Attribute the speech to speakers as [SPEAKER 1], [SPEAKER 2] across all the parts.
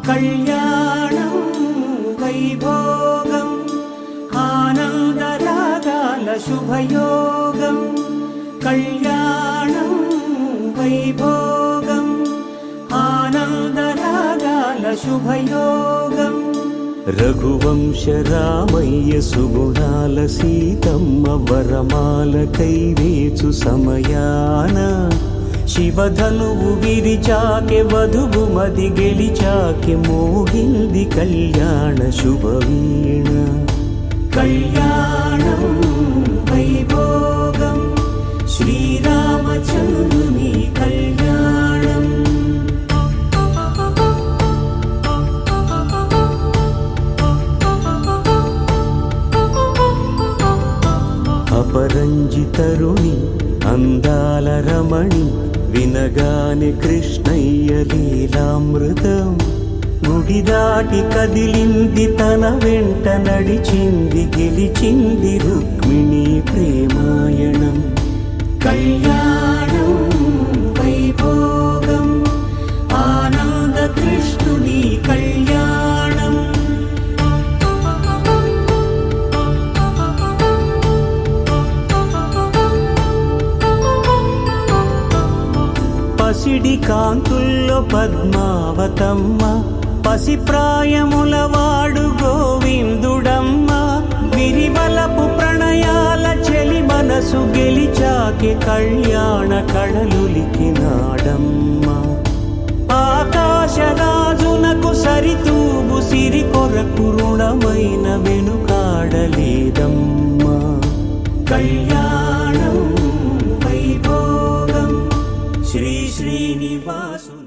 [SPEAKER 1] కళ్యాణం వైభోగం ఆనందరాగాల శుభయోగం. కళ్యాణం వైభోగం ఆనందరాగాల శుభయోగం. రఘువంశ రామయ్య సుగుణాల సీతమ్మ వరమాల కైవేచు సమయాన శివధనువు విరిచాకె వధువు మది గెలిచాకె మోగింది కళ్యాణ శుభవీణ. కళ్యాణం వైభోగం శ్రీరామచంద్రుని కళ్యాణం. అపరంజి తరుణి అందాల రమణి వినగానే కృష్ణయ్య లీలామృతం. గుడి దాటి కదిలింది తన వెంట నడిచింది గెలిచింది రుక్మిణి ప్రేమాయణం. కళ్యాణం వైభోగం ఆనంద కృష్ణుని కళ్యాణం. పసిడి కాంతుల్లో పద్మావతమ్మ పసిప్రాయముల వాడు గోవిందుడమ్మ. విరివలపు ప్రణయాల చెలి మనసు గెలిచాకే కళ్యాణ కళలులికినాడమ్మ. ఆకాశరాజునకు సరితూగు సిరి కొరకు రుణమైన వెనుకాడలేదమ్మా. కళ్యాణం వైభోగం శ్రీ శ్రీనివాసుని.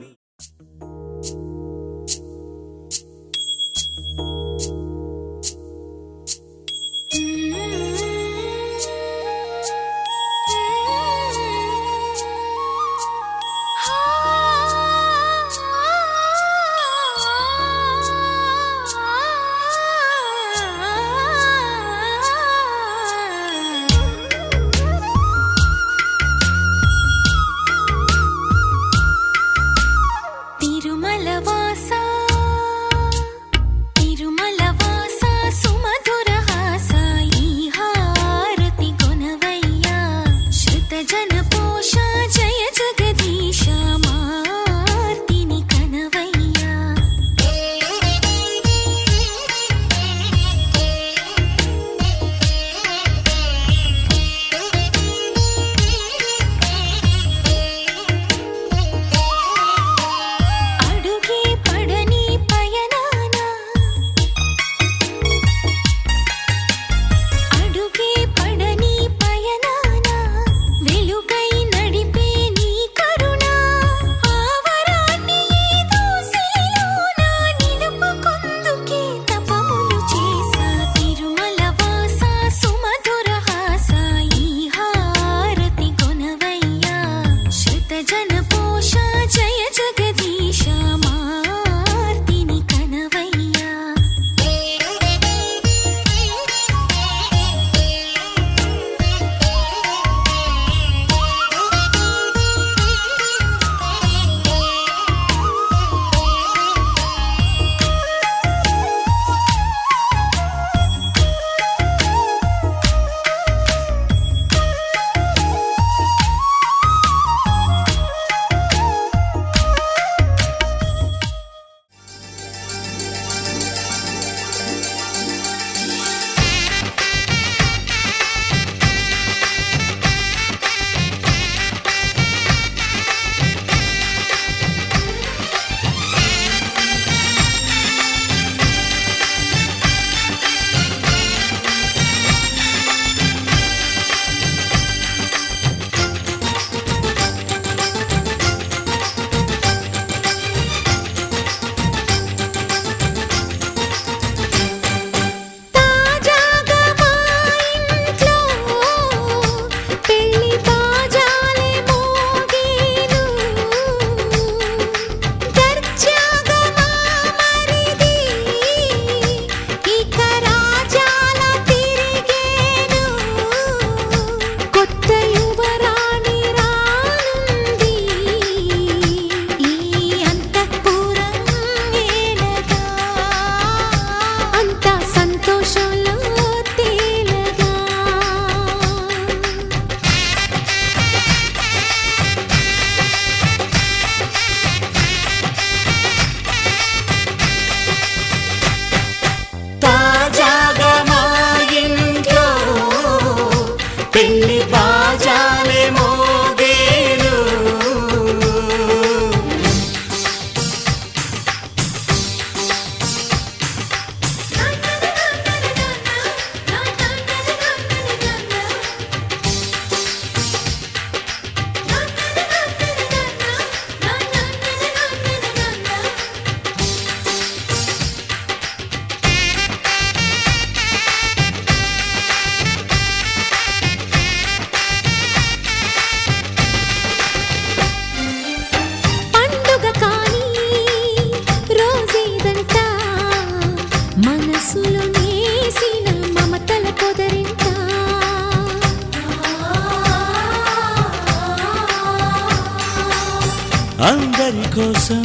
[SPEAKER 2] కోసం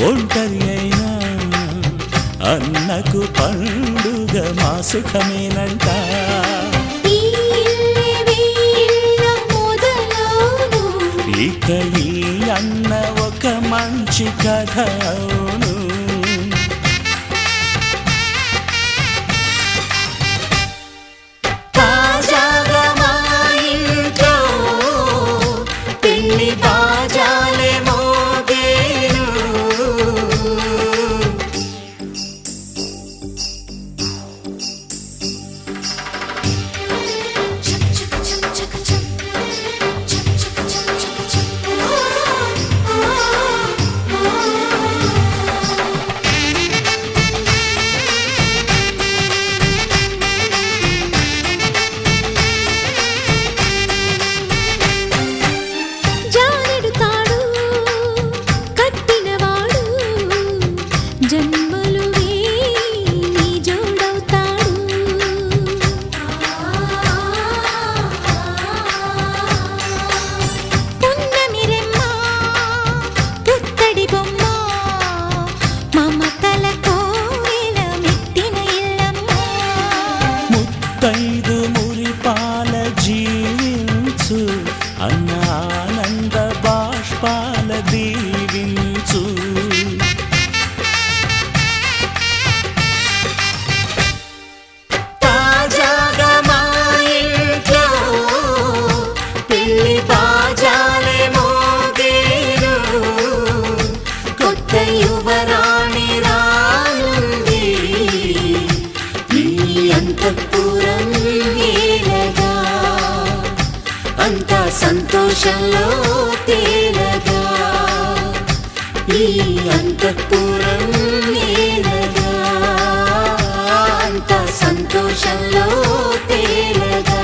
[SPEAKER 2] ఒంటరి అయినా అన్నకు పండుగ మా సుఖమేనంట.
[SPEAKER 3] ఈ ఇల్లే వీళ్ళ మొదలవును.
[SPEAKER 2] ఇక ఈ అన్న ఒక మంచి కథ అవును.
[SPEAKER 1] తాజాగా మా ఇంట్లో పెళ్లి బాజాలే మోగేను.
[SPEAKER 3] చక్ చక్ చక్ చక్ చక్. చక్ చక్ చక్ చక్ చక్. జానెడు తాడు కట్టినవాడు జన్మలు వేయి జోడవుతాడు. పున్నమి రెమ్మ పుత్తడి బొమ్మ మమతల కోవెల మెట్టిన ఇల్లమ్మ.
[SPEAKER 2] ముత్తైదు మురిపాల జీవించు అన్న ఆనంద బాష్పాల దీవించు.
[SPEAKER 1] తాజాగా మా ఇంట్లో పెళ్లి బాజాలే మోగేను. కొత్త యువరాణి రానుంది ఈ అంతఃపురం ఏలగా. అంతా సంతోషంలో తేలగా ఈ అంతఃపురం ఏలగా. అంతా సంతోషంలో తేలగా.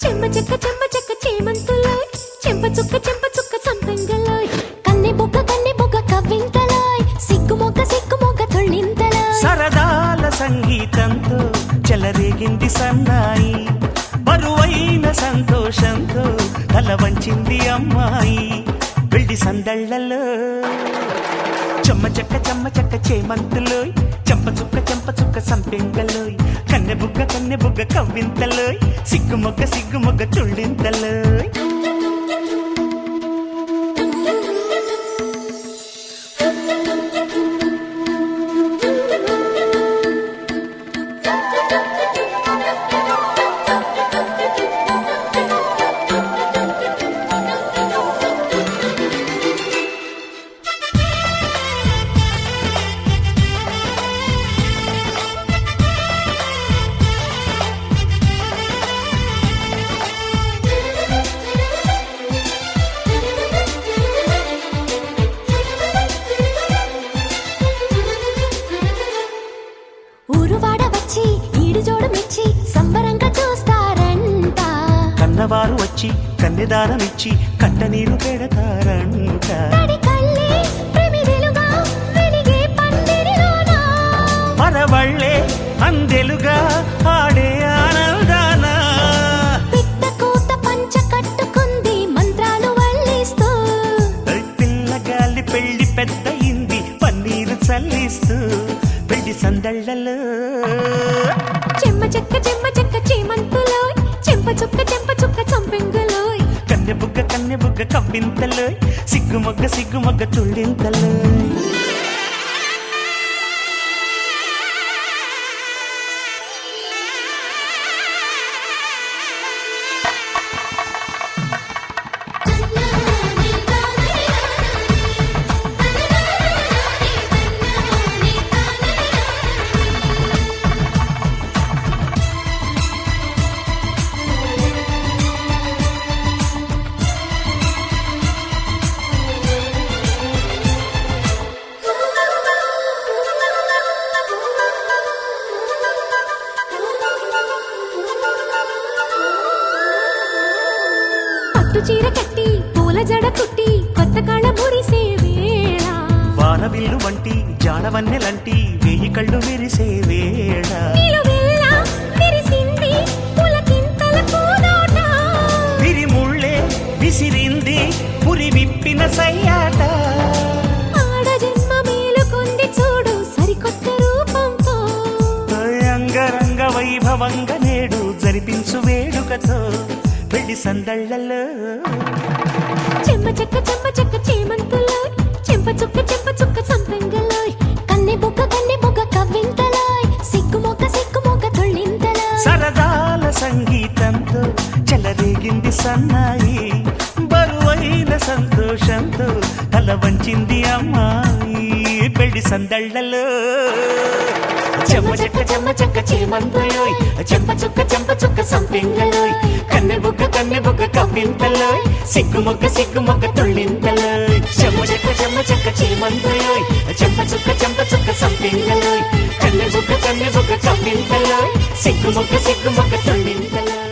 [SPEAKER 3] చెమ్మ చెక్క చేమంతులోయ్ చెంప చుక్క సంపెంగలోయ్ కన్నె బొగ్గ కవ్వింతలోయ్ సిగ్గు మొగ్గ తొళ్ళింతలోయ్.
[SPEAKER 1] సరదాల సంగీతంతో చెలరేగింది సన్నాయి. బరువైన సంతోషంతో తల వంచింది అమ్మాయి. వెళ్ళి సందళ్ళలో చెమ్మ చెక్క చేమంతులోయ్ చెంప చుక్క సంపెంగలోయ్ కన్నె బుగ్గ కవ్వింతలోయ్ సిగ్గు మొగ్గ చుళ్ళింతలోయ్.
[SPEAKER 3] ఊరువాడ వచ్చి ఈడు జోడు మెచ్చి సంబరంగా చూస్తారంట.
[SPEAKER 1] కన్నవారు వచ్చి కన్నెదానమిచ్చి కట్టనీరు పెడతారంట.
[SPEAKER 3] తడి కళ్ళే ప్రమిదెలుగా వెలిగే పందిరిలోన.
[SPEAKER 1] మరవళ్ళే అందెలుగా ఆడే ఆనందాన.
[SPEAKER 3] పిట్ట కూత పంచ కట్టుకుంది మంత్రాలు వల్లిస్తూ.
[SPEAKER 1] పిల్లగాలి పెళ్లి పెద్దయింది పన్నీరు చల్లిస్తూ. పెళ్లి సందళ్ళలో
[SPEAKER 3] చెమ్మ చెక్క చేమంతులోయ్ చెంప చుక్క సంపెంగులోయ్
[SPEAKER 1] కన్నె బుగ్గ కవ్వింతలు సిగ్గుమొగ్గ తుళ్ళింతలు
[SPEAKER 3] పట్టు చీర కట్టి పూల జడ కుట్టి కొత్త కళ మురిసే వేళ
[SPEAKER 1] వానవిల్లు వంటి జాడవన్నెలంటి వేయి కళ్ళు మెరిసే వేళ
[SPEAKER 3] నిలువెల్ల విరిసింది పులకింతల పూదోట
[SPEAKER 1] విరిముళ్ళే విసిరింది పురి విప్పిన సయ్యాట
[SPEAKER 3] ఆడ జన్మ మేలుకొంది చూడు సరికొత్త రూపంతో
[SPEAKER 1] అంగరంగ వైభవంగ నేడు జరిపించు వేడుకతో పెళ్లి సందళ్ళలో
[SPEAKER 3] చెమ్మ చెక్క చేమంతులో చెంప చుక్క సంపెంగలో కన్నె బుగ్గ కవ్వింతలో సిగ్గు మొగ్గ తొళ్ళింతలో
[SPEAKER 1] సరదాల సంగీతంతో చెలరేగింది సన్నాయి బరువైన సంతోషంతో తల వంచింది అమ్మాయి పెళ్లి సందళ్ళలో చెమ్మ చెక్క చేమంతులోయ్ చెంప చుక్క సంపెంగలోయ్ కన్నె బుగ్గ కవ్వింతలోయ్ సిగ్గు మొగ్గ తుళ్ళింతలోయ్ చెమ్మ చెక్క చేమంతులోయ్ చెంప చుక్క సంపెంగలోయ్ కన్నె బుగ్గ కవ్వింతలోయ్ సిగ్గు మొగ్గ తుళ్ళింతలోయ్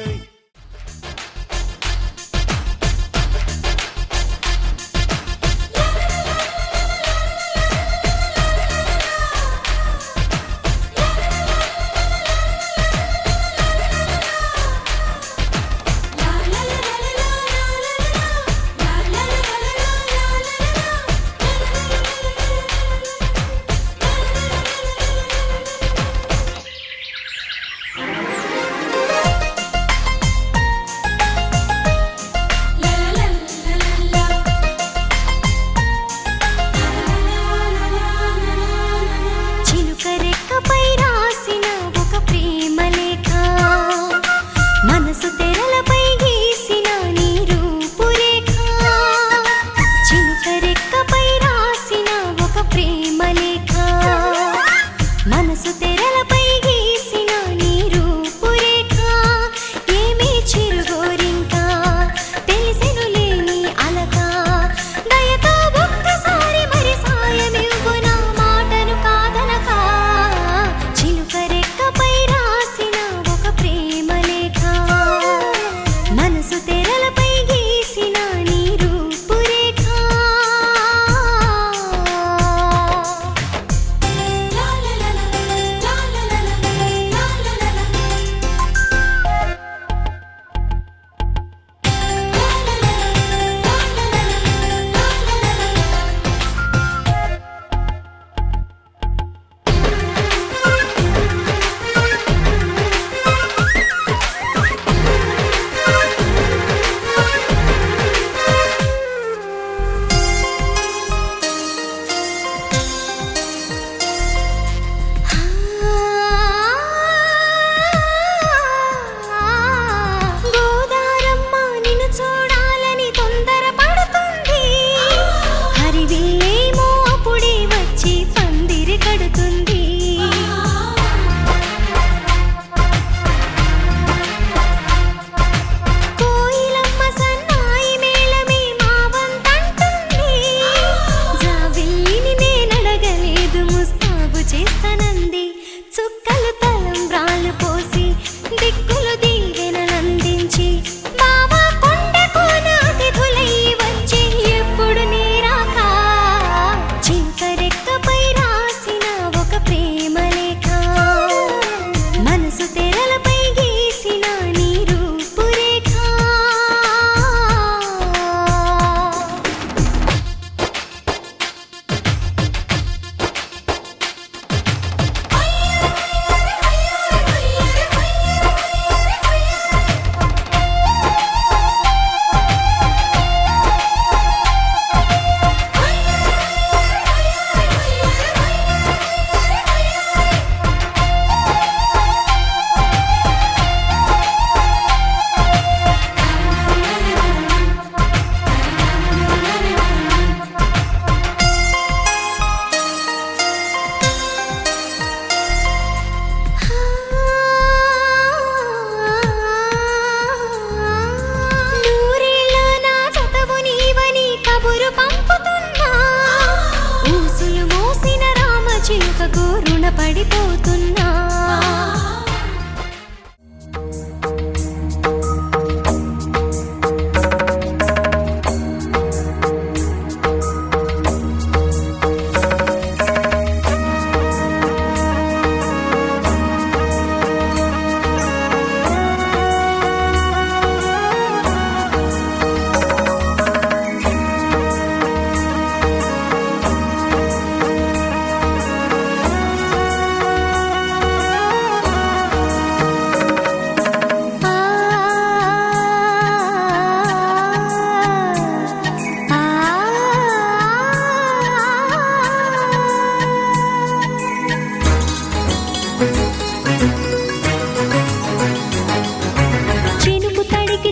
[SPEAKER 3] చిలుకకు రుణపడిపోతున్నా.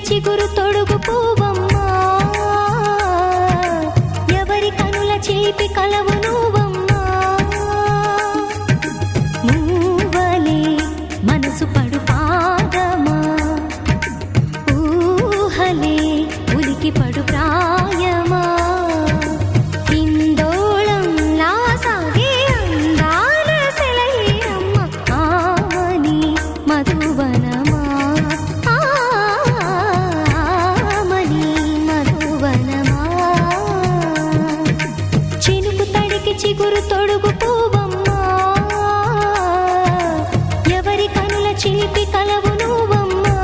[SPEAKER 3] చిగురు తొడుగు పూవమ్మా, ఎవరి కనుల చిలిపి కలవు నువ్వమ్మా. నువ్వలే మనసు పడు పాదమా, ఊహలే ఉలికి పడు ప్రాయమా. ఇందోళం లాసాగే అందాల సెలయేరమ్మ, ఆమని మధువనమా. చిగురు తొడుగు పూవమ్మా, ఎవరి కనుల చిలిపి కలవు నువ్వమ్మా.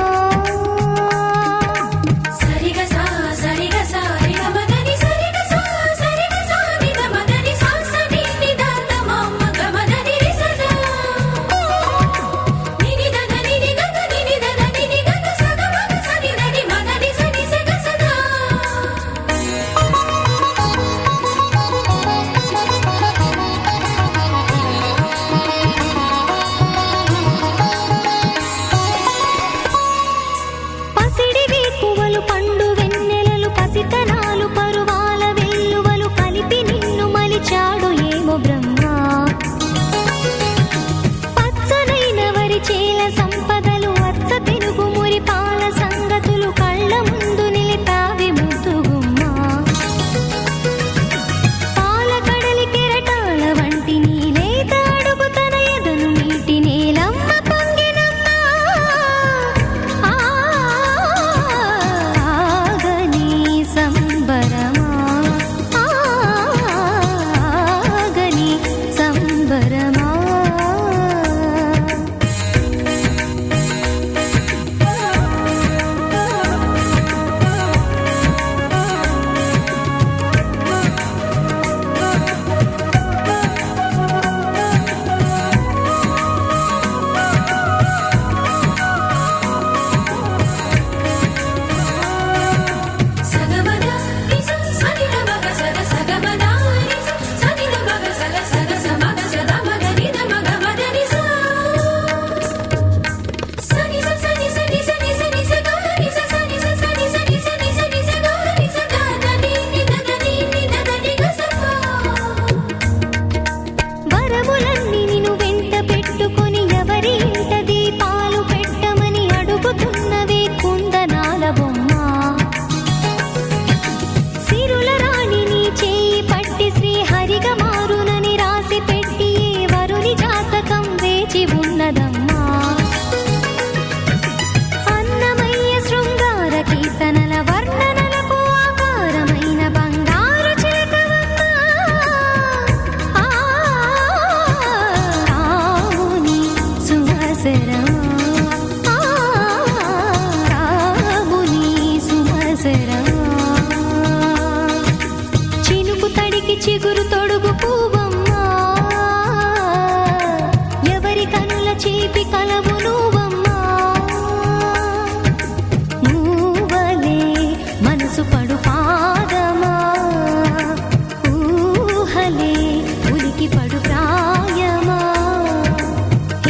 [SPEAKER 3] సరిగా సా సరిగా సా రిగ మదని సరిగా సా సరిగా సా నిద మదని సా సని నిదాత మమ్మ గమదని రిసదా నిని దద నిని దద నిని దద నిని దద సద మగ సని దని మదని సని సగ సదా. పండు వెన్నెలలు పసితనాలు పరువాల వెల్లువలు కలిపి నిన్ను మలిచాడు ఏమో బ్రహ్మ. పచ్చనైన వరి చేల సంపదలు అచ్చ తెలుగు మురి పాల సంగతులు కళ్ళ ముందు నిలిపావి ముద్దుగుమ్మ. పాల కడలి కెరటాల వంటి నీలేత అడుగు తన ఎదను నీటి నేలమ్మ పొంగినమ్మ. సంబరమా ఆగని సంబరమా. వరములన్నీ నిన్ను వెంట పెట్టుకొని ఎవరి ఇంట దీపాలు పెట్టమని అడుగుతున్నవే కుందనాల బొమ్మ. సిరుల రాణి నీ చేయి పట్టి శ్రీహరిగా మారునని రాసి పెట్టి వరుని జాతకం వేచి ఉన్నదమ్మా. అన్నమయ్య శృంగార కీర్తనల వర్ణనలకు ఆకారమైన బంగారు చిలకవమ్మ. రాముని సుమసరమా, రాముని సుమసరమా. చినుకు తడికి చిగురు తొడుగు పూవమ్మా, ఎవరి కనుల చిలిపి కలవు నువ్వమ్మా. నువ్వలే మనసు పడు పాదమా, ఊహలే ఉలికి పడు ప్రాయమా.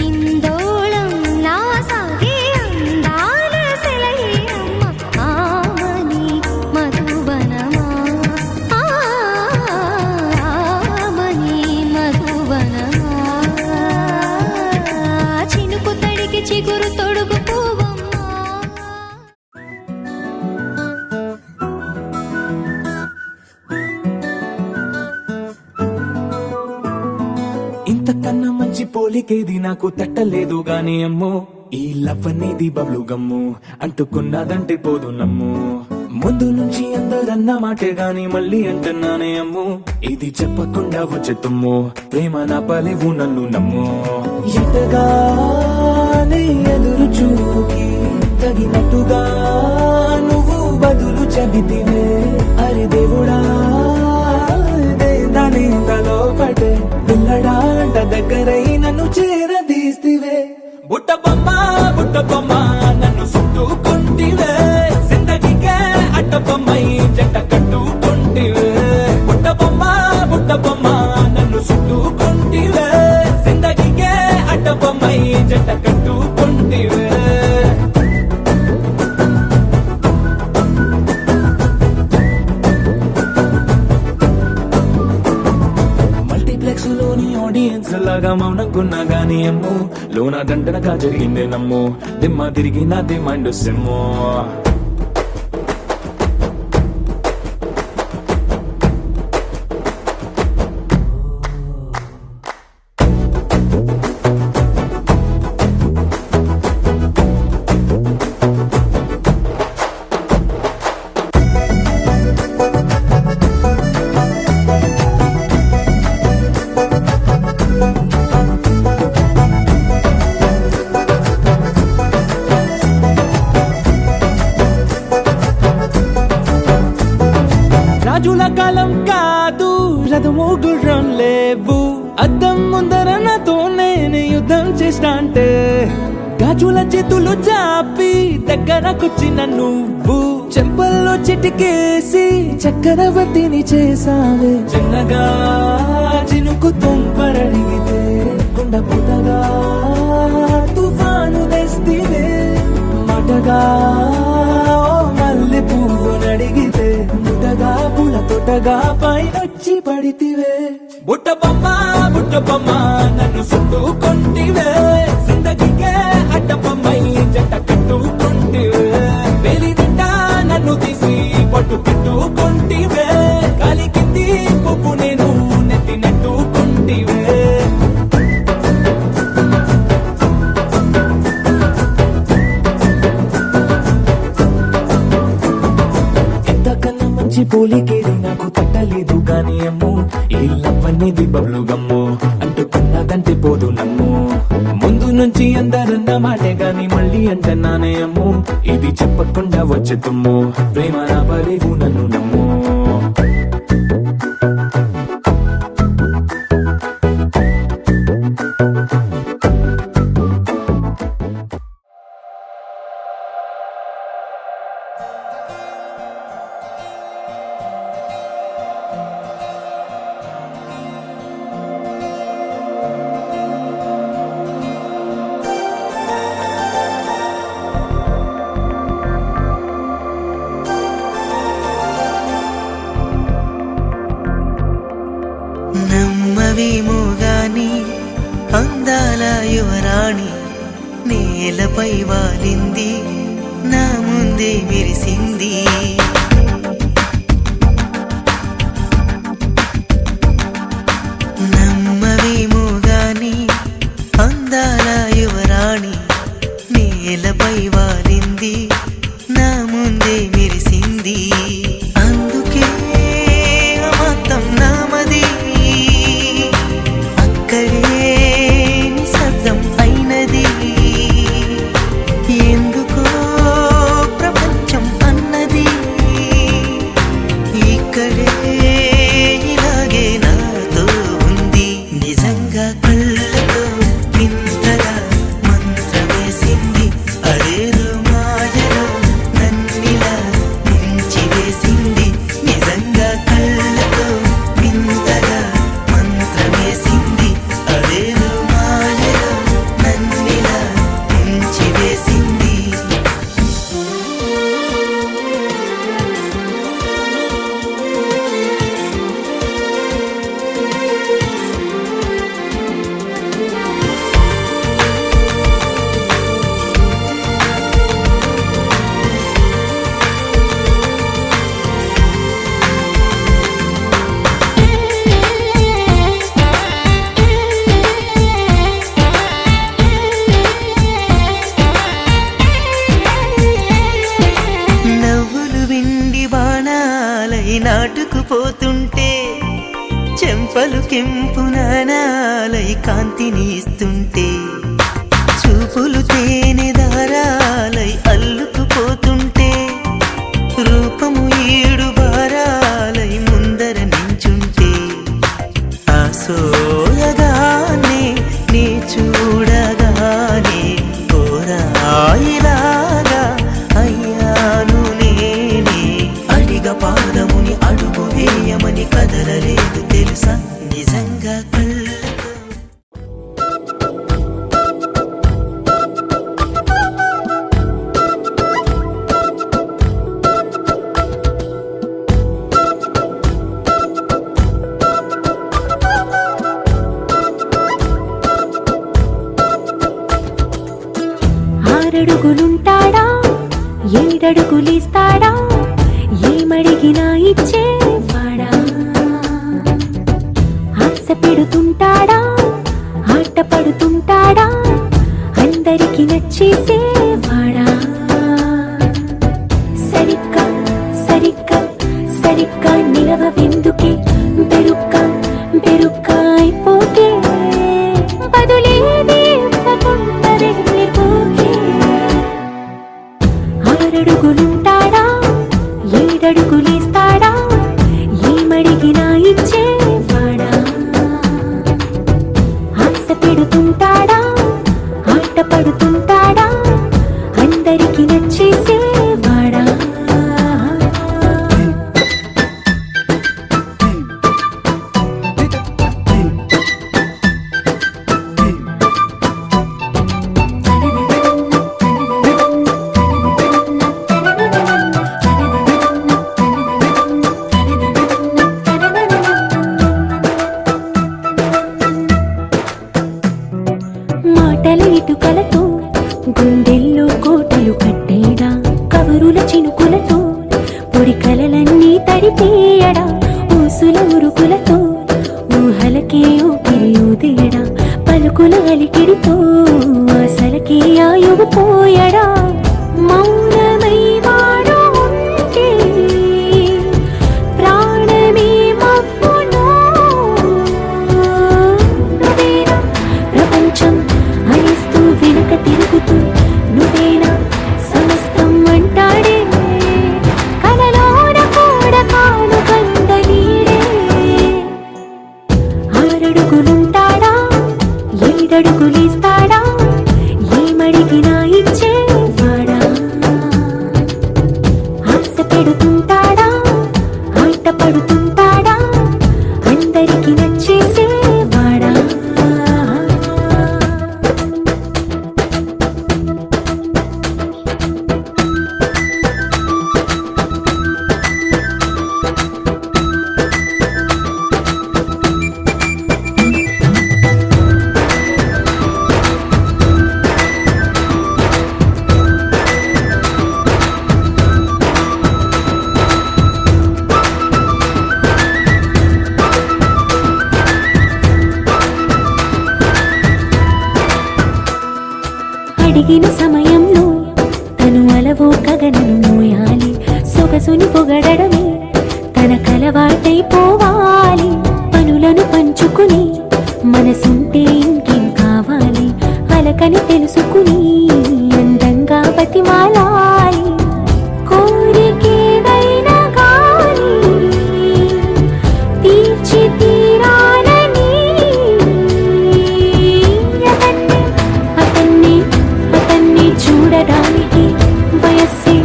[SPEAKER 3] ఇందోళం లాసాగే అందాల సెలయేరమ్మ, ఆమని మధువనమా. ఆమని మధువనమా. చినుకు తడికి
[SPEAKER 4] ఇంతకన్నా మంచి పోలికేది నాకు తట్టలేదు గాని అమ్మో ఈ లవ్ అనేది బబ్లు గమ్ము అంటుకున్నదంటే పోదు నమ్ము ముందు నుంచి అందరన్న మాటే గాని మళ్ళీ అంటున్నానే అమ్ము ఇది చెప్పకుండా వచ్చే తుమ్ము ప్రేమ నా పలేవు నన్ను నమ్ము ఎటగానే ఎదురు చూకి తగినట్టుగా నువ్వు బదులు చెబితివే అరే దేవుడా దాని తలో పడే పిల్లడాంట దగ్గరై నన్ను చేరదీస్తివే బుట్ట బొమ్మ నన్ను చుట్టుకుంటివే జిందగీకే అట్ట బొమ్మై జంట కట్టుకుంటివే బుట్ట బొమ్మ నన్ను చుట్టుకుంటివే జిందగీకే అట్ట బొమ్మై జంట కట్టుకుంటివే మల్టీప్లెక్స్ లోని ఆడియన్స్ లాగా మౌనంకున్నా గానీ అమ్ము లోన దండనగా జరిగిందే నమ్ము దిమ్మ తిరిగి నాదే మైండ్ సిమ్ము రాజుల కాలం కాదు రథము గుర్రం లేవు అద్దం ముందర నాతో నేను యుద్ధం చేస్తా అంటే గాజుల చేతులు చాపి దగ్గరకొచ్చిన నువ్వు చెంపల్లో చిటికేసి చక్రవర్తిని చేసావే చిన్నగా చినుకు తుంపరడిగితే కుండ పుటగా తుఫాను తెస్తివే మాటగా మల్లె పువ్వు నడిగితే ముటగా పుల తొటగా పైనొచ్చి పడితివే బుట్ట బొమ్మ నన్ను చుట్టుకుంటివే జిందగీకే అడ్డ బొమ్మై జంట కట్టుకుంటివే వేలి నిండా నన్ను తీసి పట్టు పెట్టుకుంటివే గాలి కింది పువ్వు నేను నెత్తినట్టుకుంటివే పోలికేది నాకు తట్టలేదు గాని అమ్ము ఈ లవ్ అనేది బబ్లు గమ్ము అంటుకున్నదంటే పోదు నమ్ము ముందు నుంచి అందరన్న మాటే గాని మళ్ళీ అంటున్నానే అమ్ము ఇది చెప్పకుండా వచ్చే తుమ్ము ప్రేమ నా పలేవు నన్ను నమ్ము
[SPEAKER 5] నమ్మవేమో గాని అందాల యువరాణి నేలపై వాలింది నా ముందే మెరిసింది నమ్మవేమో గాని అందాల యువరాణి నేలపై వాలింది నా ముందే మెరిసింది అందుకే అమతం నామది అక్కడే నిశ్శబ్దం అయినది ఎందుకో ప్రపంచం అన్నది చెంపలు కెంపున నాలై కాంతిని ఇస్తుంటే చూపులు తేనె దారాలై అల్లుకుపోతుంటే రూపము ఏడు బారాలై ముందర నించుంటే ఆ సోయగానే నీ చూడగానే కోరాయిలాగా అయ్యాను నేనే అడిగ పాదముని అడుగు వేయమని కదలలేదు తెలుసా నిజంగా
[SPEAKER 3] ఆరడుగులుంటాడా ఏడడుగులిస్తాడా ఏమడిగినా ఇచ్చేవాడా ఆశ పెడుతుంటాడా ఆట పడుతుంటాడా అందరికి నచ్చేసేవాడా సరిగ్గా సరిగ్గా సరిగ్గా నిలవెందుకే బెరుక్క బెరుక్క అయిపోకే బదులేది ఇవ్వకుండా వెళ్ళిపోకే ఆరడుగులుంటాడా ఏడడుగులేస్తాడా ఏమడిగినా ఇచ్చేవాడా ఆశ పెడుతుంటాడా ఆట పడుతుంటాడా అందరికి నచ్చేసేవాడా మాటల ఇటుకలతో గుండెల్లో కోటలు కట్టేడా కవరుల చినుకులతో పొడి కలలన్నీ తడిపేయడా ఊసుల ఉరుకులతో ఊహలకే ఊపిరి ఊదేయడా పలుకుల అలికిడితో అసలకే ఆయువు పోయడా మౌనమై వాడు ఉంటే ప్రాణమే మవ్వునో నువ్వేనా ప్రపంచం అనిస్తూ వెనుక తిరుగుతూ నువ్వేనా సమస్తం అంటాడే కలలోన కూడా కాను కందనీడే ఆరడుగులుంటాడా ఏడడుగులేస్తాడా ఏమడిగినా ఇచ్చేవాడా ఆశ పెడుతుంటాడా ఆట పడుతుంటాడా అందరికి నచ్చేసేవాడా అడిగిన సమయంలో తను అలవో గగనను మోయాలి సొగసుని పొగడమే తన కలవాటైపోవాలి పనులను పంచుకుని మనసుంటే ఇంకేం కావాలి అలకని తెలుసుకుని అందంగా బతిమాలాలి కోరికేదైనా గాని తీర్చి తీరాలని అతన్ని చూడడానికి వయస్సే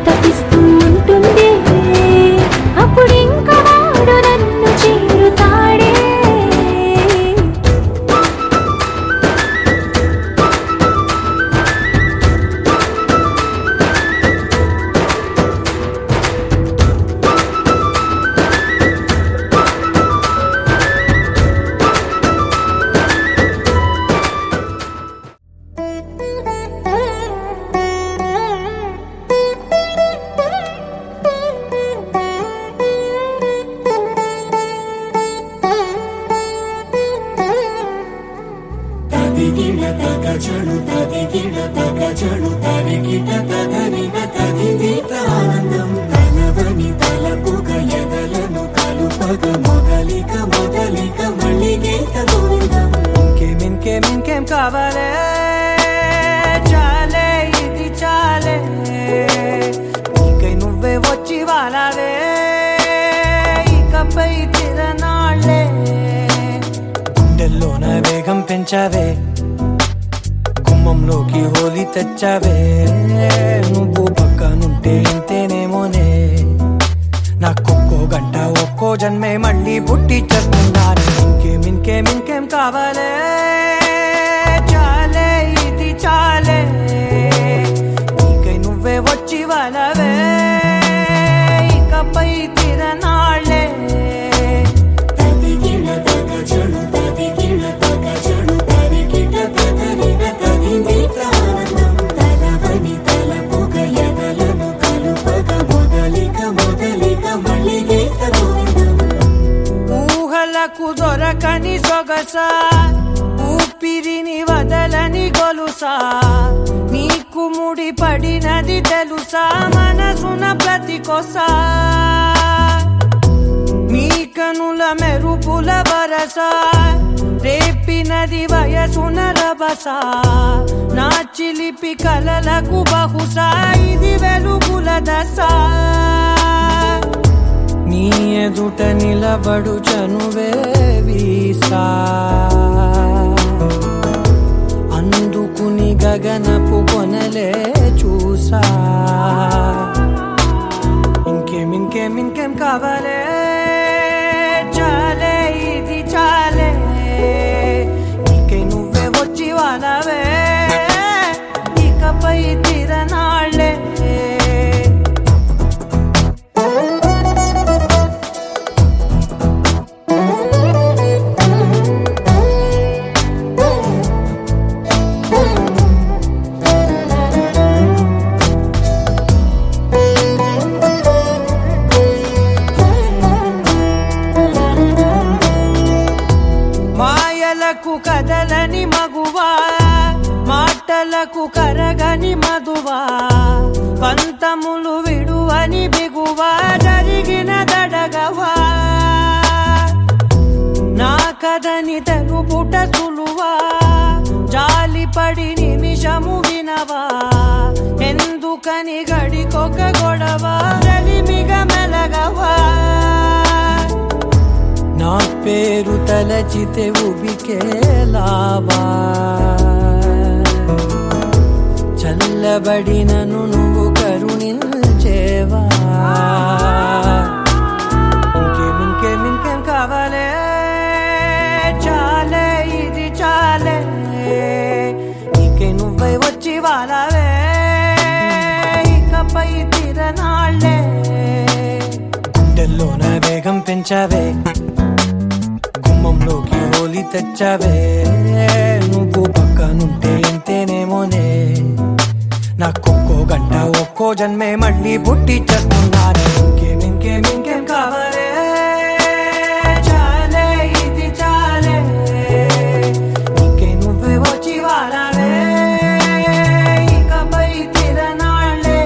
[SPEAKER 3] తప్పిస్తూ ఉంటుంది అప్పుడింక వాడు నన్ను చేరుతాడే
[SPEAKER 2] తగచడు తదిగిడ తగచడు తరిగిట తగరిన తదిదీత ఆనందం తలవని తలపుగ ఎదలను కలుపగ మొదలిక
[SPEAKER 6] పెంచావే గుమ్మంలోకి హోలీ తెచ్చావే నువ్వు పక్కనుంటే ఇంతేనేమోనే నాకొక్కో గంట ఒక్కో జన్మే మళ్ళీ పుట్టి చేస్తున్నాను ఇంకేం కావాలే చాలే ఇది చాలే నీకై నువ్వే వచ్చి వాళ్ళవే ఇకపై తిరనాళ్ళే
[SPEAKER 2] తదిగిడ తగ జడు తదిగిడ తగ జడు తరిగిట తగరిన తదిందిట ఆనందం తలవని తలపుగ ఎదలను కలుపగ మొదలిక మళ్ళీ గీత గోవిందం
[SPEAKER 6] ఊహలకు దొరకని సొగస ఊపిరిని వదలని గొలుసా నీకు ముడి పడినది తెలుసా మనసున ప్రతి కొసా మీ కనుల మెరుపుల వరస రేపినది వయసున రభస నా చిలిపి కలలకు బహుశా ఇది వెలుగుల దశ నీ ఎదుట నిలబడు చనువే వీసా అందుకుని గగనపు కొనలే చూసా ఇంకేం కావాలే చాలే ఇది చాలే నీకై నువ్వే వచ్చి వాళ్ళవే ఇకపై తిరనాళ్ళే మాయలకు కదలని మగువా మాటలకు కరగని మధువా పంతములు విడువని బిగువా జరిగిన దడగవా నా కదని తెలుపుట సులువా జాలిపడి నిమిషము వినవా ఎందుకని గడికొక గొడవ రలిమిగ మెలగవా నా పేరు తలచితే ఉబికేలావా చల్లబడినను నువ్వు కరుణించేవా ఇంకేం కావాలే చాలే ఇది చాలే నీకై నువ్వై వచ్చి వాళ్ళవే ఇకపై తిరనాళ్ళే గుండెల్లోన వేగం పెంచావే గుమ్మంలోకి హోలీ తెచ్చావే నువ్వు పక్కనుంటే ఇంతేనేమోనే నాకొక్కో గంట ఒక్కో జన్మే మళ్ళీ పుట్టి చేస్తున్నాను ఇంకేం కావాలే చాలే ఇది చాలే నీకై నువ్వే వచ్చి వాళ్ళవే ఇకపై తిరనాళ్ళే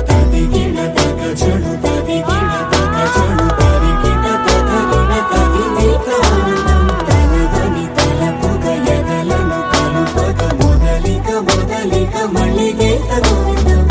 [SPEAKER 2] తదిగిడ తగ జడు తదిగిడ తగ జడు తరిగిట తగరిన తదిందిట ఆనందం తలవని తలపుగ ఎదలను కలుపగ మొదలిక మళ్ళీ గీత గోవిందం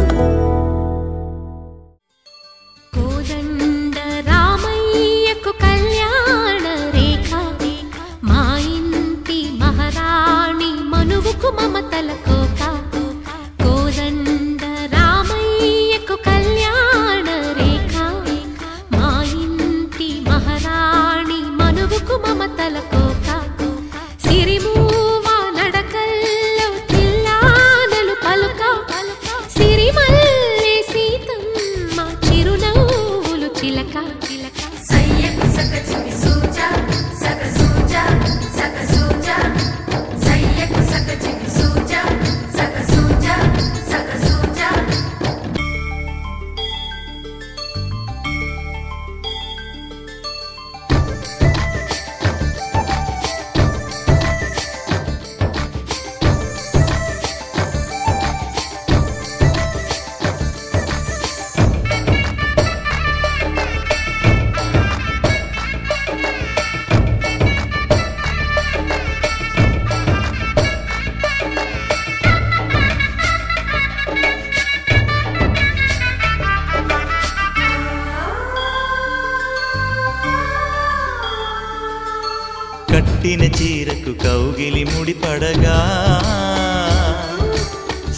[SPEAKER 1] కట్టిన చీరకు కౌగిలి ముడిపడగా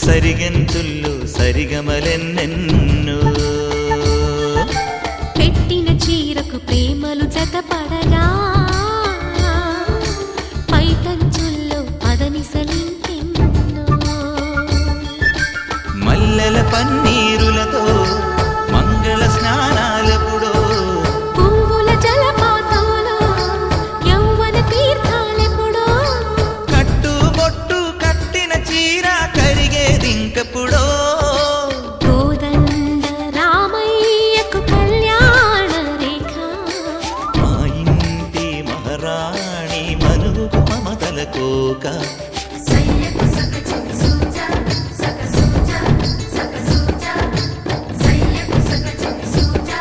[SPEAKER 1] సరిగంతుల్లో సరిగమలెన్నెన్నో
[SPEAKER 3] పెట్టిన చీరకు ప్రేమలు జతపడగా పైటంచుల్లో పదనిసలింకెన్నో
[SPEAKER 1] మల్లెల పన్నీరులతో మంగళ స్నానాలెప్పుడో
[SPEAKER 3] పువ్వుల జలపాతంలో యౌవన తీర్థాలెప్పుడో
[SPEAKER 1] కట్టుబొట్టు కట్టిన చీర కరిగేదింకప్పుడో
[SPEAKER 3] కోదండ రామయ్యకు కళ్యాణ రేఖ
[SPEAKER 1] మా ఇంటి మహారాణి మనువు మమతల కోక
[SPEAKER 3] సయ్యకు సకచిమి సూజా సక సూజా సక సూజా సయ్యకు సకచిమి సూజా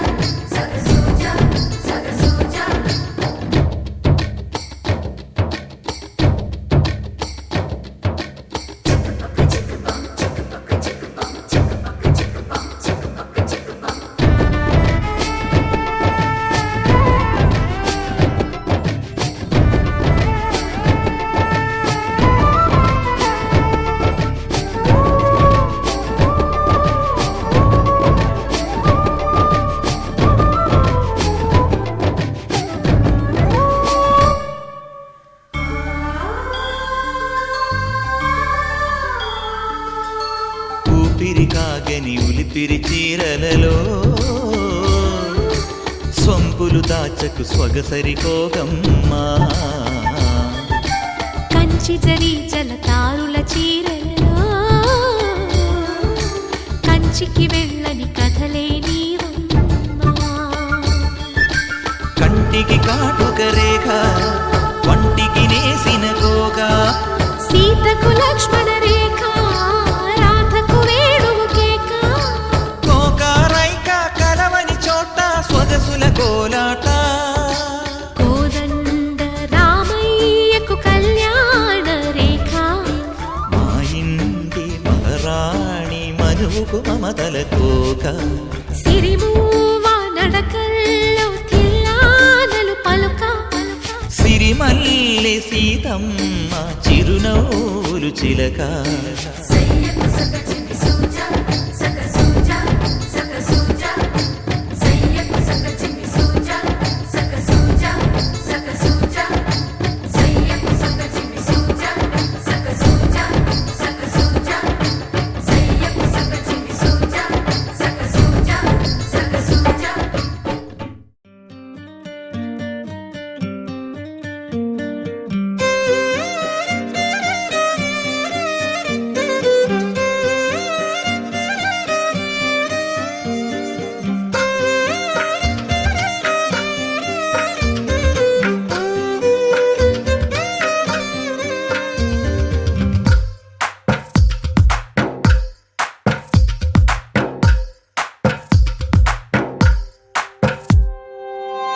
[SPEAKER 3] సక సూజా సక సూజా
[SPEAKER 1] ఊపిరి కాగని ఉలిపిరి చీరలలో సొంపులు దాచకు స్వగసరి కోగమ్మా
[SPEAKER 3] కంచి జరి జలతారుల చీరలలో కంచికి వెళ్ళని కథలే నీవమ్మా
[SPEAKER 1] కంటికి కాటుక రేఖ వంటికి నేసిన కోగా
[SPEAKER 3] సీతకు లక్ష్మణ రేఖ రాధకు వేణువు కేక
[SPEAKER 1] కోకారైక కలవని చోట స్వగసుల కోలాట
[SPEAKER 3] కోదండ రామయ్యకు కళ్యాణ రేఖ
[SPEAKER 1] మా ఇంటి మహారాణి మనువుకు మమతల కోక
[SPEAKER 3] సిరిమూవ నడకల్లో తిల్లానలు పలుక
[SPEAKER 1] సిరిమల్లె సీతమ్మ చిరునవ్వులు చిలక
[SPEAKER 3] సయ్యకు సకచిమి సూజా సక సూజా సక సూజా సయ్యకు సకచిమి సూజా సక సూజా సక సూజా సయ్యకు సకచిమి సూజా సక సూజా సక సూజా సయ్యకు సకచిమి సూజా సక సూజా సక సూజా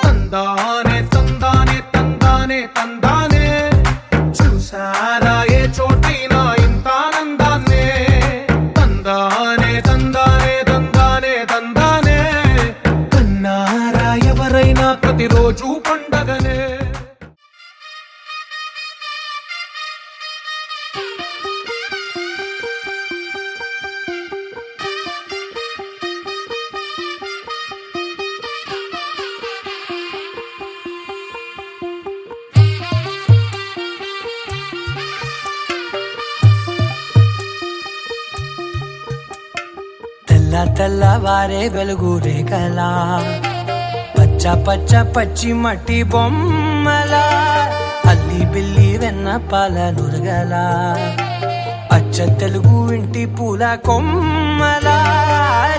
[SPEAKER 6] తందానే తందానే తందానే తందానే చూసారా ఏ చోటైనా ఇంత ఆనందాన్నే తందానే తందానే తందానే తందానే కన్నారా ఎవరైనా ప్రతిరోజు పండగనే తెల్లవారే వెలుగు రేఖలా పచ్చ పచ్చ పచ్చి మట్టి బొమ్మలా అల్లి బిల్లి వెన్న పాల నురగలా అచ్చ తెలుగు ఇంటి పూల కొమ్మలా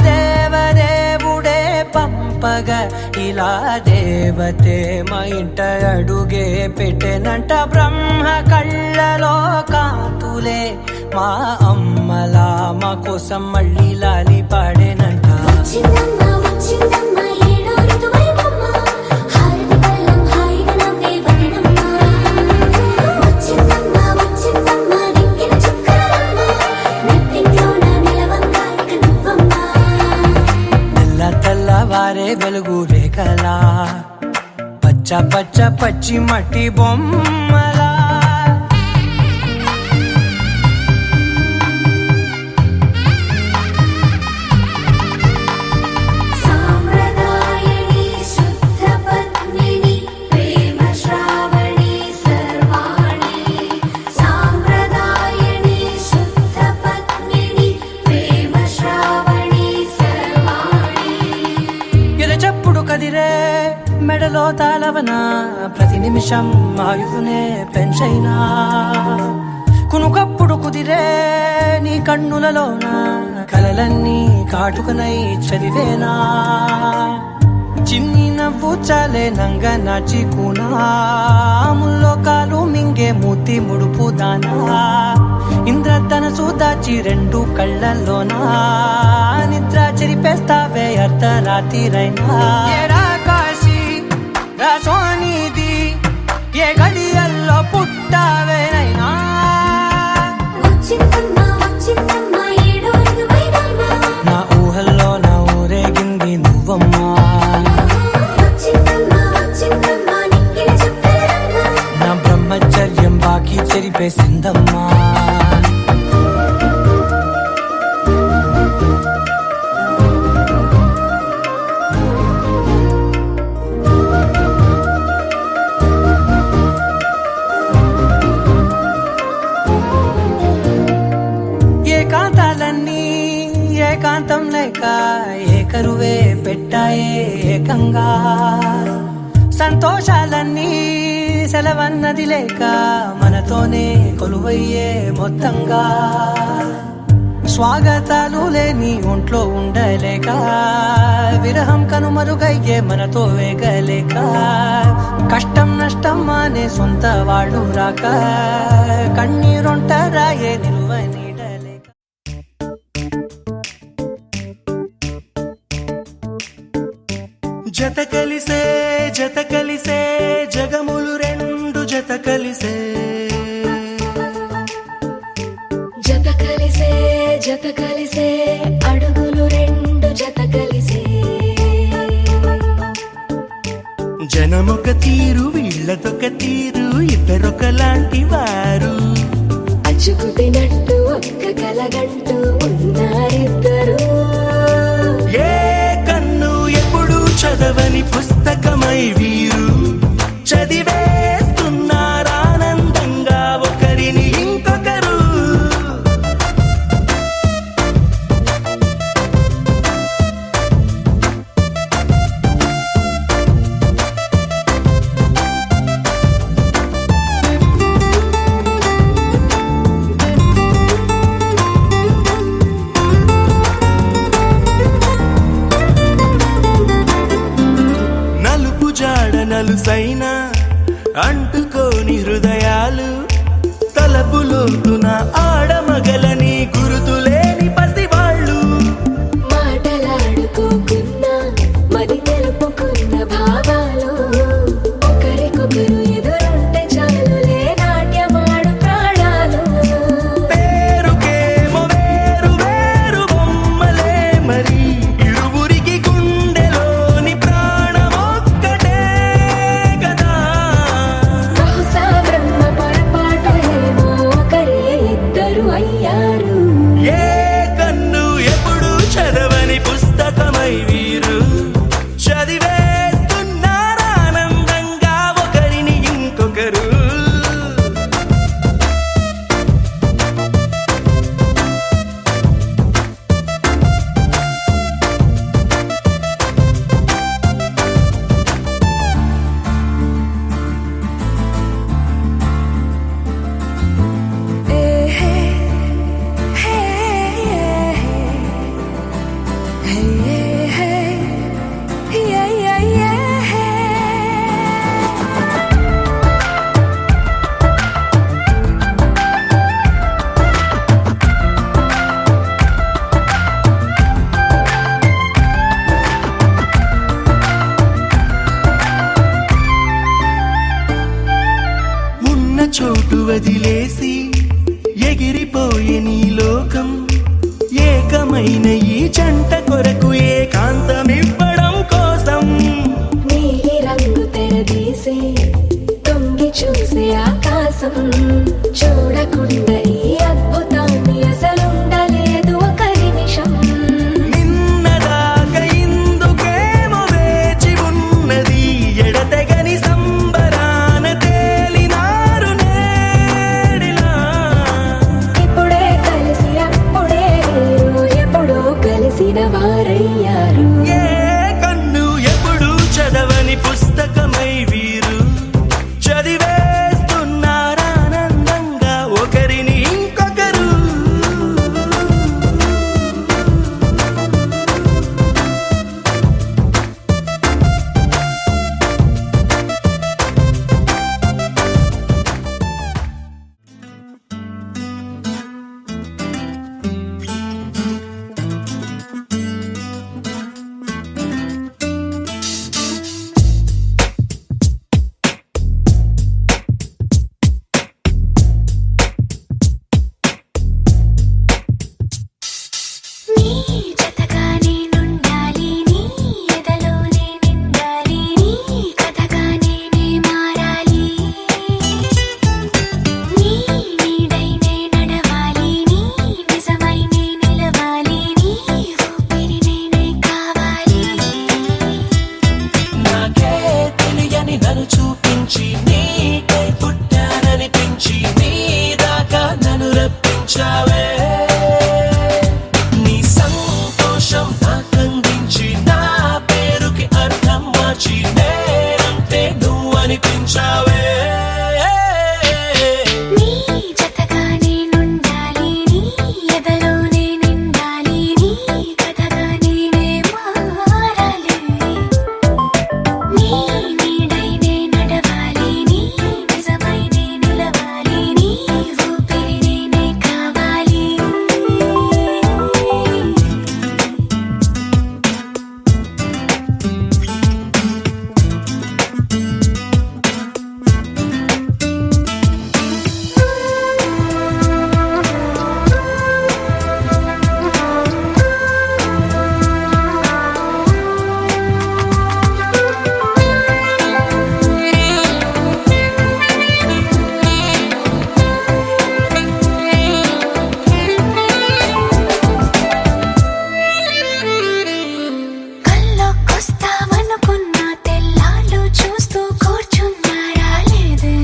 [SPEAKER 6] దేవదేవుడే పంపగా ఇలా దేవతే మా ఇంట అడుగే పెట్టెనంట బ్రహ్మ కళ్ళలో కాతులే మా అమ్మలా మా కోసం మళ్ళీ లాలి పాడేనంట
[SPEAKER 3] వచ్చిందమ్మ వచ్చిందమ్మ ఏడో ఋతువైవమ్మ హారతి పళ్ళం హాయిగా నవ్వే వదినమ్మ వచ్చిందమ్మ వచ్చిందమ్మ దిక్కిన చుక్కలమ్మ నెట్టింట్లోన నిలవంగా ఇక నువ్వమ్మ
[SPEAKER 6] తెల్లవారే వెలుగు రేఖలా పచ్చ పచ్చ పచ్చ పచ్చి మట్టి బొమ్మలా
[SPEAKER 3] సాంప్రదాయని శుద్ధ పద్మిని ప్రేమ శ్రావణి సర్వాణి సాంప్రదాయని శుద్ధ పద్మిని ప్రేమ శ్రావణి సర్వాణి
[SPEAKER 6] ఎరచప్పుడు కదిరే మెడలో తాళవన ప్రతి నిమిషం ఆయుధునే పెంచైనా కునుకప్పుడు కుదిరే నీ కన్నులలోన కలలన్నీ కాటుకనై చదివేనా చిన్ని నవ్వు చాలే నంగ నాచి కూనాముల్లో కాలు మింగే మూతి ముడుపు దానా ఇంద్రధనసు దాచి రెండు కళ్ళల్లోనా నిద్ర చెరిపేస్తావే అర్ధరాత్రిరైనా ఏరా కాశీ రా సోనిది ఏ గడియల్లో పుట్టావేనైనా
[SPEAKER 3] వచ్చిందమ్మా వచ్చిందమ్మా ఏడో ఇరువైనమ్మా
[SPEAKER 6] నా ఊహల్లో నా ఊరేగింది నువ్వమ్మా
[SPEAKER 3] వచ్చిందమ్మా వచ్చిందమ్మా నిక్కిన చుట్టలమ్మా
[SPEAKER 6] నా బ్రహ్మచర్యం బాకీ చెరిపేసిందమ్మా ఏకాంతాలన్నీ ఏకాంతం లేక ఏకరువే పెట్టాయే ఏకంగా సంతోషాలన్నీ సెలవన్నది లేక మనతోనే కొలువయ్యే మొత్తంగా స్వాగతాలు లేని ఒంట్లో ఉండలేక విరహం కనుమరుగయ్యే మనతో వేగలేక కష్టం నష్టం అనే సొంత వాళ్ళు రాక కన్నీరొంటరాయే నిలువ నీడలేక
[SPEAKER 5] జత కలిసే జగములు రెండు జత కలిసే
[SPEAKER 3] జత కలిసే అడుగులు రెండు జత కలిసే
[SPEAKER 5] జనమొక తీరు వీళ్ళదొక తీరు ఇద్దరొకలాంటి వారు
[SPEAKER 3] అచ్చుకుతినట్టు ఒక్క కలగంటూ ఉన్నారిద్దరు
[SPEAKER 5] ఏ కన్ను ఎప్పుడు చదవని పుస్తకమై వీరు చదివేస్తున్నారానందంగా ఒకరిని ఇంకొకరు నలుపు జాడ నలుసైనా అంటుకోని హృదయాలు తలపులోతున ఆడమగలని గురుతులేని పసివాళ్ళు
[SPEAKER 3] మాటలాడుకోకున్నా మరి తెలుపుకున్న భావాలు ఒకరికొకరు ఎదురుంటే చాలులే నాట్యమాడు ప్రాణాలు
[SPEAKER 5] పేరుకేమో వేరు వేరు బొమ్మలే మరి ఇరువురికి గుండెలోని ప్రాణమొక్కటే కదా
[SPEAKER 3] బహుశా బ్రహ్మ పొరపాటు ఏమో ఒకరే ఇద్దరు అయ్యారు
[SPEAKER 5] ఏ కన్ను ఎప్పుడు చదవని పుస్తకమై వీరు చదివేస్తున్నారానందంగా ఒకరిని ఇంకొకరు ఉన్న చోటు వదిలేసి ఎగిరిపోయే నీ లోకం ఏకమైన ఈ జంట కొరకు ఏకాంతమివ్వడం కోసం
[SPEAKER 3] నీలి రంగు తెరదీసి మెరిసే తొంగి చూసే ఆకాశం చూడకుండా ఈ అద్భుతాన్ని అసలుండలేదు ఒక నిమిషం.
[SPEAKER 5] నిన్నదాకా ఇందుకేమో వేచి ఉన్నది ఎడతెగని సంబరాన తేలినారు నేడిలా.
[SPEAKER 3] ఇప్పుడే కలిసి అప్పుడే వేరు ఎప్పుడో కలిసిన వారయ్యారు.
[SPEAKER 5] ఏ కన్ను ఎప్పుడు చదవని పుస్తకమై వీరు చదివేస్తున్నారానందంగా ఒకరిని ఇంకొకరు.
[SPEAKER 3] నీ జతగా నేనుండాలి, నీ ఎదలోనే నిండాలి, నీ కథగా నేనే మారాలి. నీ నీడై నే నడవాలి, నీ నిజమై నే నిలవాలి, నీ ఊపిరి నేనే కావాలి.
[SPEAKER 5] నాకే తెలియని నన్ను చూపించి నీకై పుట్టాననిపించి నీ దాకా నన్ను రప్పించావే. నీ సంతోషం నాకందించి నా పేరుకి అర్థం మార్చి నేనంటే నువ్వు అనిపించావే.
[SPEAKER 3] నీ జతగా నేనుండాలి, నీ ఎదలోనే నిండాలి, నీ కథగా నేనే మారాలి. నీ నీడై నే నడవాలి, నీ నిజమై నే నిలవాలి, నీ ఊపిరి నేనే కావాలి. కల్లోకొస్తావనుకున్న తెల్లాళ్ళు చూస్తూ కూర్చున్నారా లేదే,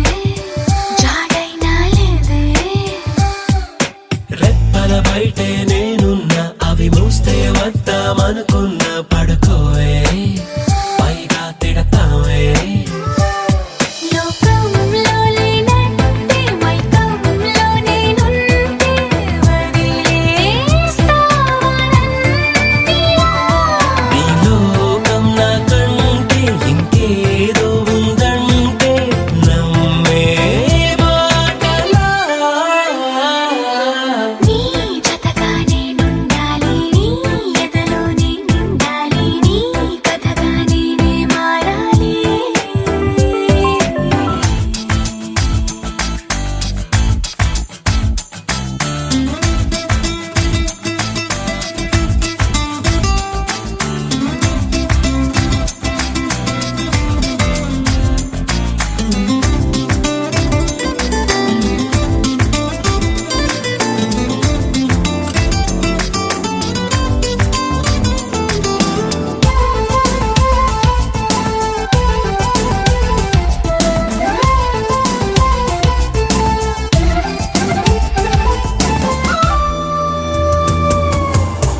[SPEAKER 3] జాడైనా లేదే.
[SPEAKER 5] రెప్పల బయటే నేనున్నా అవి మూస్తే వద్దామనుకున్నా పడుకోవే పైగా తిడతావే.
[SPEAKER 3] లోకంలో లేనంటే మైకంలో నేనుంటే వదిలేస్తావా నన్నిలా?
[SPEAKER 5] నీ లోకం నాకంటే ఇంకేదో ఉందంటే నమ్మే మాటలా.
[SPEAKER 3] నీ జతగా నేనుండాలి, నీ ఎదలోనే నిండాలి, నీ కథగా నేనే మారాలి.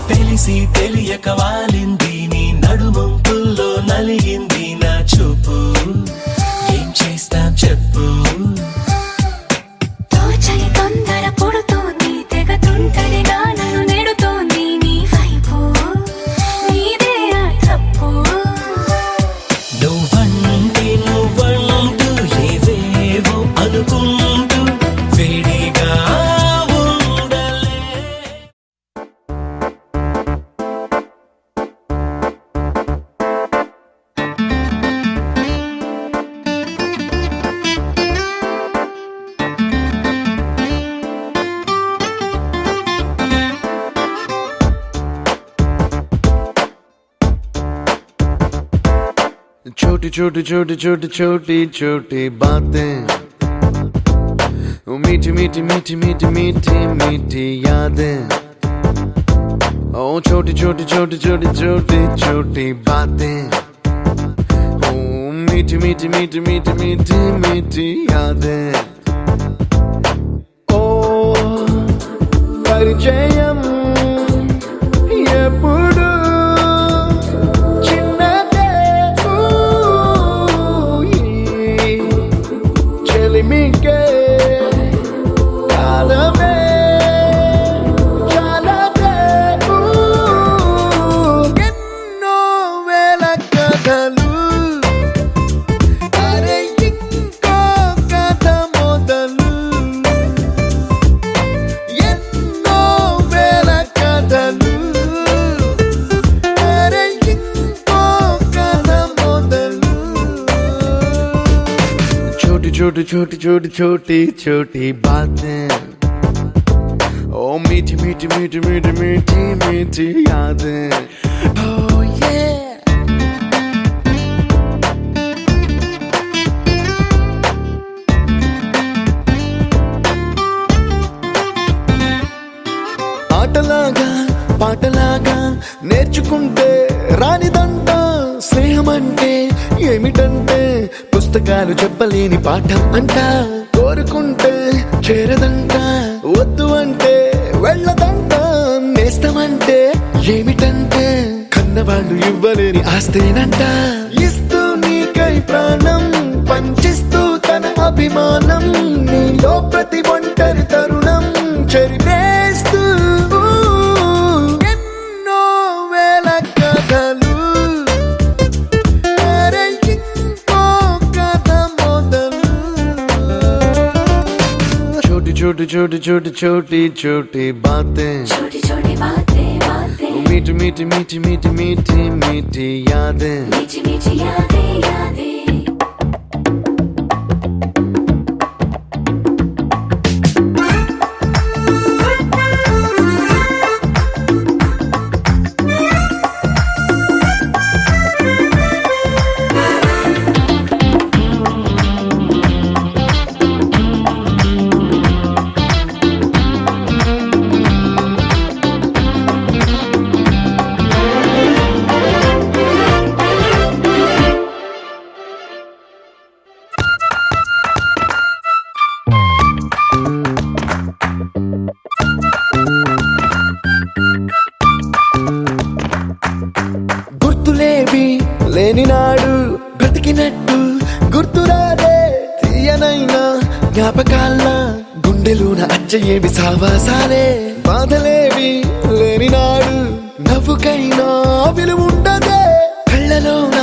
[SPEAKER 5] తెలిసి తెలియక వాలింది నీ నడుమంపుల్లో నలిగింది నా చూపు. ఏం చేస్తాం చెప్పు.
[SPEAKER 3] తోచని తొందర పుడుతోంది, తెగ తుంటరిగా నన్ను నెడుతోంది నీ వైపు. నీదే ఆ తప్పు.
[SPEAKER 5] నువ్వంటూ ఏవేవో అనుకుంటూ వేడిగా ఉండలే.
[SPEAKER 7] छोटी छोटी छोटी छोटी छोटी बातें, ओ मीठी मीठी मीठी मीठी मीठी मीठी यादें, ओ छोटी छोटी छोटी छोटी छोटी छोटी बातें, ओ मीठी मीठी मीठी मीठी मीठी मीठी यादें, ओ परिचयम ఎప్పుడు చిన్నదే చెలిమికే కాలమే చాలదే ఎన్నో వేల కథలు అరే ఇంకో కథ మొదలు ఎన్నో వేల కథలు छोटी छोटी छोटी छोटी छोटी बातें, ओ मीठी मीठी मीठी मीठी मीठी मीठी यादें, oh yeah. ఆటలాగా పాటలాగా నేర్చుకుంటే రానిదంట స్నేహం అంటే ఏమిటంటే పుస్తకాలు చెప్పలేని పాఠం అంట, కోరుకుంటే చేరదంట, వద్దు అంటే వెళ్ళదంట, నేస్తమంటే ఏమిటంటే కన్నవాళ్ళు ఇవ్వలేని ఆస్తేనంట, ఇస్తూ నీకై ప్రాణం పంచిస్తూ తన అభిమానం, నీలో ప్రతి ఒంటరి తరుణం చెరిపేస్తూ ఎన్నో వేల కథలు छोटी छोटी छोटी छोटी छोटी बातें,
[SPEAKER 3] छोटी छोटी बातें बातें,
[SPEAKER 7] मीठी मीठी मीठी मीठी मीठी मीठी यादें,
[SPEAKER 3] मीठी मीठी यादें यादें।
[SPEAKER 7] గుర్తులేవి లేని నాడు బ్రతికినట్టు గుర్తురాదే తీయనైనా జ్ఞాపకాల గుండెలోన అచ్చయేవి సావాసాలే, బాధలేవి లేని నాడు నవ్వుకైనా విలువుండదే, కళ్ళలోన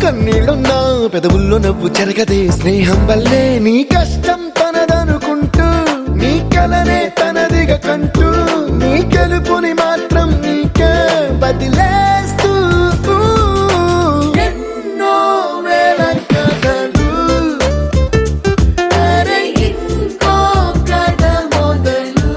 [SPEAKER 7] కన్నీళ్ళున్నా పెదవుల్లో నవ్వు చెరగదే, స్నేహం వల్లే నీ కష్టం తనదనుకుంటూ నీ కలనే తనదిగా కంటూ నీ గెలుపుని మాత్రం నీకే బదిలేస్తూ ఎన్నో వేల కథలు అరే ఇంకో కథ మొదలు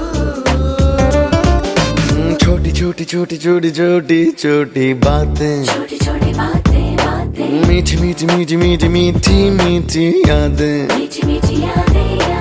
[SPEAKER 7] छोटी छोटी छोटी छोटी छोटी छोटी बातें,
[SPEAKER 3] छोटी छोटी बातें बातें,
[SPEAKER 7] मीठी मीठी मीठी मीठी मीठी मीठी यादें,
[SPEAKER 3] मीठी मीठी यादें यादें।